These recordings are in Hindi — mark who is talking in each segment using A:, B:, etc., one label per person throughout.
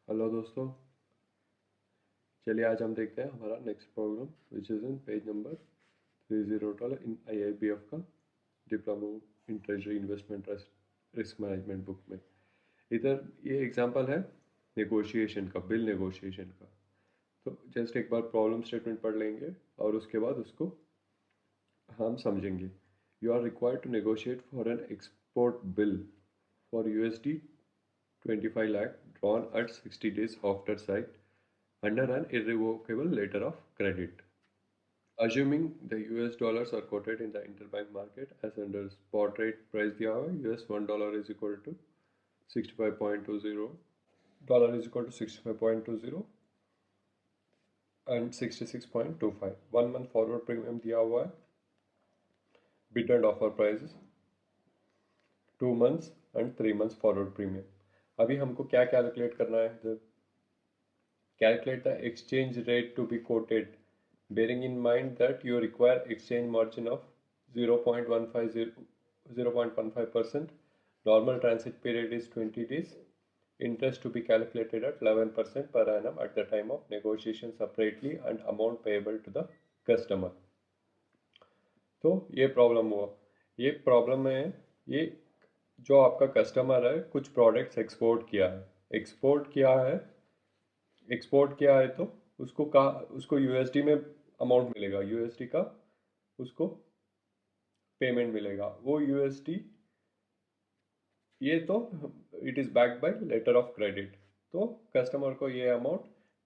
A: हेलो दोस्तों, चलिए आज हम देखते हैं हमारा next problem which is in page number 302 in IIBF का diploma in treasury investment risk management book में। इधर ये एग्जांपल है नेगोशिएशन का, बिल नेगोशिएशन का। तो जस्ट एक बार प्रॉब्लम स्टेटमेंट पढ़ लेंगे और उसके बाद उसको हम समझेंगे। You are required to negotiate for an export bill for USD 25 lakh drawn at 60 days after sight under an irrevocable letter of credit. Assuming the US dollars are quoted in the interbank market as under spot rate price दिया हुआ है, US $1 is equal to 65.20, dollar is equal to 65.20 and 66.25. 1 month forward premium दिया हुआ है, bid and offer prices 2 months and 3 months forward premium. अभी हमको क्या कैलकुलेट करना है इधर? Calculate the exchange rate to be quoted, bearing in mind that you require exchange margin of 0.15%. Normal transit period is 20 days. Interest to be calculated at 11% per annum at the time of negotiation separately and amount payable to the customer. तो ये प्रॉब्लम हुआ। ये प्रॉब्लम में ये जो आपका कस्टमर है कुछ प्रोडक्ट्स एक्सपोर्ट किया है तो उसको USD में अमाउंट मिलेगा, USD का उसको पेमेंट मिलेगा। वो USD ये तो it is backed by letter of credit. तो कस्टमर को ये अमाउंट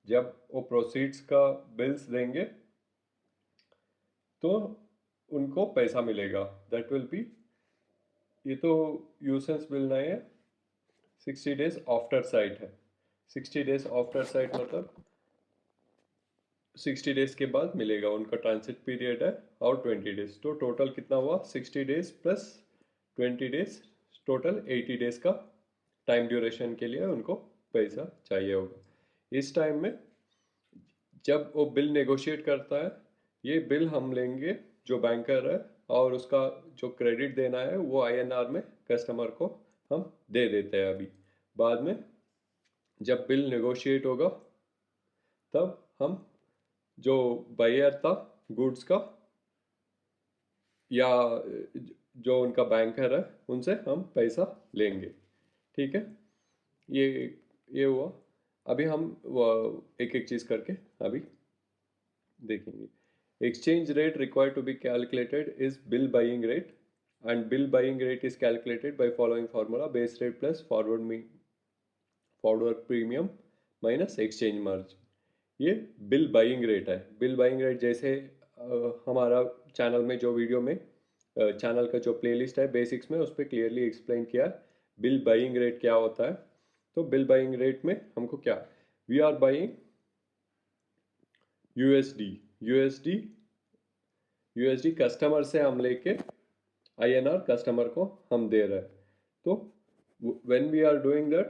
A: जब वो प्रोसीड्स का बिल्स देंगे तो उनको पैसा मिलेगा। दैट विल बी, ये तो यूसेंस बिल नहीं है, 60 डेज आफ्टर साइट है। 60 डेज आफ्टर साइट मतलब 60 डेज के बाद मिलेगा, उनका ट्रांसिट पीरियड है और 20 डेज। तो टोटल कितना हुआ? 60 days plus 20 days, total 80 days का टाइम ड्यूरेशन के लिए उनको पैसा चाहिए होगा। इस टाइम में जब वो बिल नेगोशिएट करता है, ये बिल हम लेंगे जो बैंकर है और उसका जो क्रेडिट देना है वो INR में कस्टमर को हम दे देते हैं। अभी बाद में जब बिल नेगोशिएट होगा तब हम जो बायर था गुड्स का या जो उनका बैंकर है उनसे हम पैसा लेंगे। ठीक है, ये हुआ। अभी हम एक एक चीज़ करके अभी देखेंगे। Exchange rate required to be calculated is bill buying rate and bill buying rate is calculated by following formula: base rate plus forward premium minus exchange margin. ये बिल बाइंग रेट है। बिल बाइंग रेट जैसे हमारा चैनल में जो वीडियो में चैनल का जो प्लेलिस्ट है बेसिक्स में, उस पर क्लियरली एक्सप्लेन किया है बिल बाइंग रेट क्या होता है। तो बिल बाइंग रेट में हमको क्या, we are buying USD customer से हम लेके INR कस्टमर को हम दे रहे हैं। तो when we are doing that,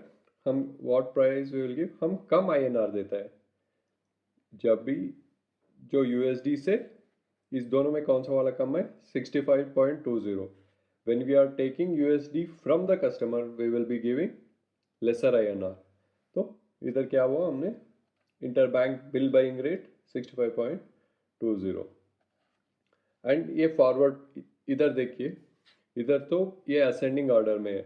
A: हम what price we will give, हम कम INR देता है। जब भी जो USD से इस दोनों में कौन सा वाला कम है? 65.20। When we are taking USD from the customer we will be giving lesser INR। तो इधर क्या हुआ, हमने interbank bill buying rate 65.20। And ये फॉरवर्ड इधर देखिए, इधर तो ये असेंडिंग ऑर्डर में है।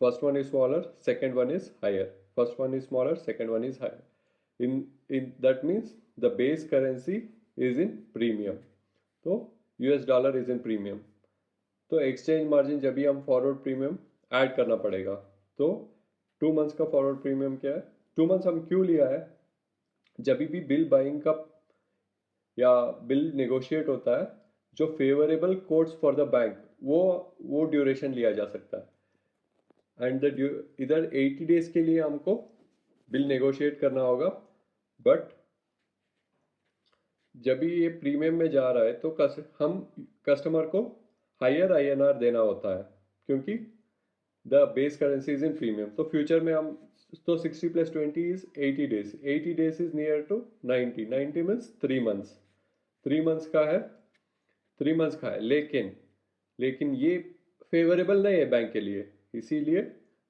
A: First one is smaller, second one is higher. First one is smaller, second one is higher. In that means the base currency is in premium. तो US dollar is in premium. तो एक्सचेंज मार्जिन जब भी हम फॉरवर्ड प्रीमियम ऐड करना पड़ेगा। तो 2 मंथ्स का फॉरवर्ड प्रीमियम क्या है? 2 मंथ्स हम क्यों लिया है? जब भी बिल बाइंग का या बिल नेगोशिएट होता है, जो favourable quotes for the bank वो ड्यूरेशन लिया जा सकता है। एंड इधर 80 डेज के लिए हमको बिल नेगोशिएट करना होगा। बट जब भी ये प्रीमियम में जा रहा है तो हम कस्टमर को हायर INR देना होता है, क्योंकि the base currency is in premium. तो फ्यूचर में हम तो 60 + 20 is 80 days. 80 days is near to 90 means 3 months. 3 months का है, 3 मंथ्स का है। लेकिन ये फेवरेबल नहीं है बैंक के लिए, इसीलिए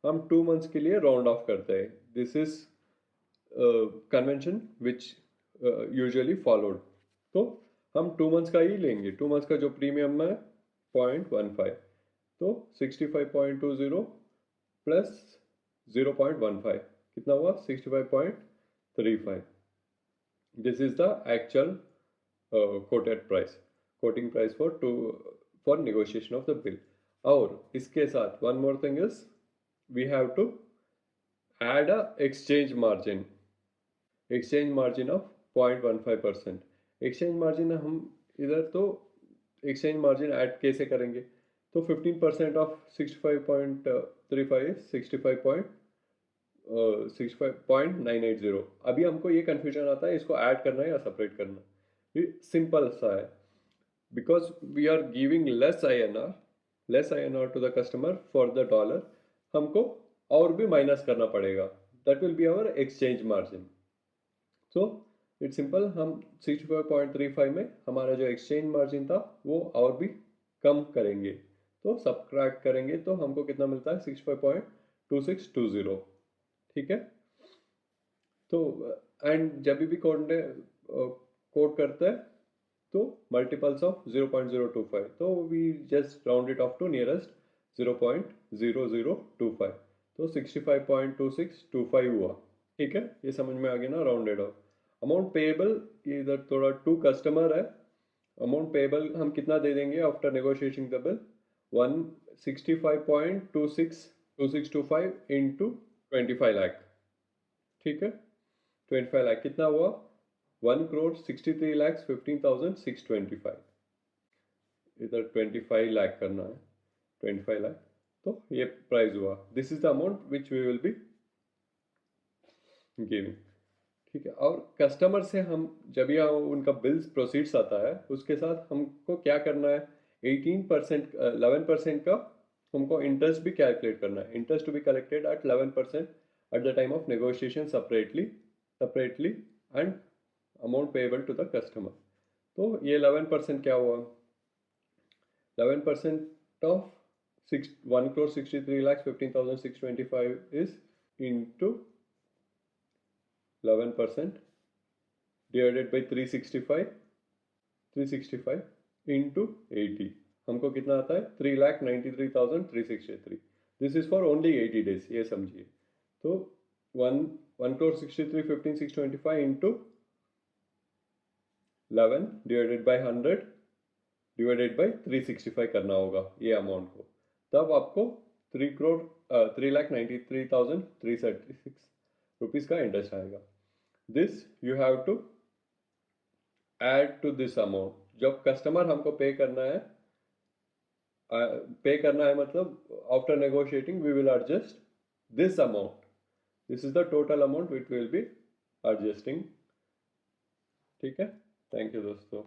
A: हम 2 मंथ्स के लिए राउंड ऑफ करते हैं। This is convention which usually followed. तो हम 2 मंथ्स का ही लेंगे। 2 मंथ्स का जो प्रीमियम है 0.15, तो 65.20 प्लस 0.15 कितना हुआ 65.35। This is the actual quoted price, quoting price for negotiation of the bill। और इसके साथ one more thing is we have to add a exchange margin of 0.15%। exchange margin हम इधर तो exchange margin ऐड कैसे करेंगे, तो 15% ऑफ 65.35 65.980। अभी हमको ये कंफ्यूजन आता है इसको ऐड करना है या सेपरेट करना। ये सिंपल सा है, because we are giving less INR to the customer for the dollar, हमको और भी माइनस करना पड़ेगा। That will be our exchange margin. So it's simple, हम 65.35 में हमारा जो एक्सचेंज मार्जिन था वो और भी कम करेंगे, तो सबट्रैक्ट करेंगे तो हमको कितना मिलता है 65.2620। ठीक है। तो एंड जब भी कोड करते हैं तो मल्टीपल्स ऑफ 0.025, तो we just round it off to nearest 0.0025, तो 65.2625 हुआ। ठीक है, ये समझ में आ गया ना, राउंडेड ऑफ। अमाउंट पेएबल, इधर थोड़ा टू कस्टमर है। अमाउंट पेएबल हम कितना दे देंगे after negotiating the bill, 165.2625 into 25 lakh. ठीक है, 25 लाख कितना हुआ 1,63,15,625। इधर 25 लाख करना है, 25 लाख, तो ये प्राइस हुआ। This is the amount which we will be giving. ठीक है, और कस्टमर से हम जब ये उनका बिल्स प्रोसीड्स आता है उसके साथ हमको क्या करना है, 18% 11% का हमको इंटरेस्ट भी कैलकुलेट करना है। Interest to be collected at 11% at the time of negotiation separately and amount payable to the customer. तो ये 11% क्या हुआ, 11% of 1,63,15,625 is into 11% divided by 365 into 80, हमको कितना आता है 3,93,363। This is for only 80 days, ये समझिए। तो 1,63,15,625 into 11 divided by 100 divided by 365 करना होगा ये अमाउंट को, तब आपको 3,93,336 रुपीज का इंटरेस्ट आएगा। This you have to add to this amount. जब कस्टमर हमको पे करना है मतलब after negotiating we will adjust this amount. This is the total amount which will be adjusting. ठीक है, थैंक यू दोस्तों।